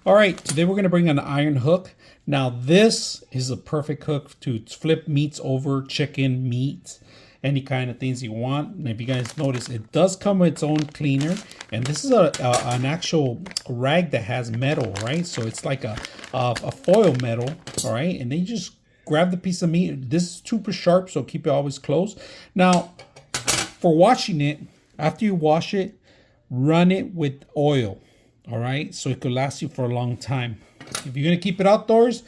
All right, today we're gonna bring an iron hook. Now this is a perfect hook to flip meats over, chicken, meat, any kind of things you want. And if you guys notice, it does come with its own cleaner. And this is an actual rag that has metal, right? So it's like a foil metal, all right? And then you just grab the piece of meat. This is super sharp, so keep it always closed. Now, for washing it, after you wash it, run it with oil. All right, so it could last you for a long time. If you're gonna keep it outdoors,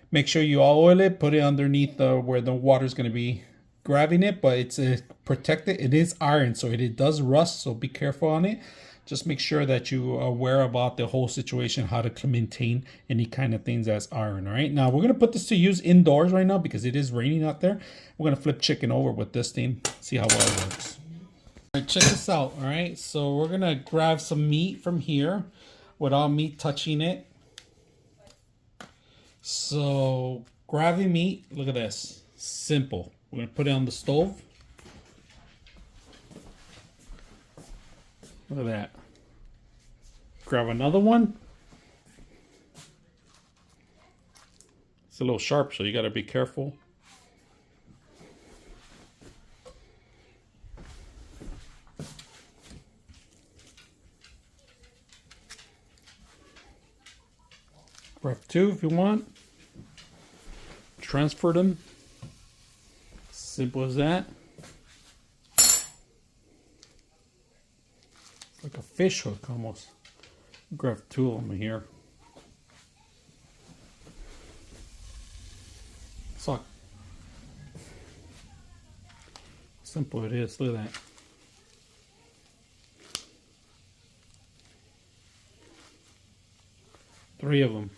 make sure you all oil it, put it underneath where the water is gonna be grabbing it, but it's protected. It is iron, so it does rust, so be careful on it. Just make sure that you are aware about the whole situation, how to maintain any kind of things that's iron. All right, now we're gonna put this to use indoors right now because it is raining out there. We're gonna flip chicken over with this thing, see how well it works. All right, check this out. All right, so we're gonna grab some meat from here without me touching it. So grabbing meat, look at this, simple. We're gonna put it on the stove. Look at that. Grab another one. It's a little sharp, so you gotta be careful. Grab two if you want. Transfer them. Simple as that. It's like a fish hook almost. Grab two of them here. So simple it is. Look at that. Three of them.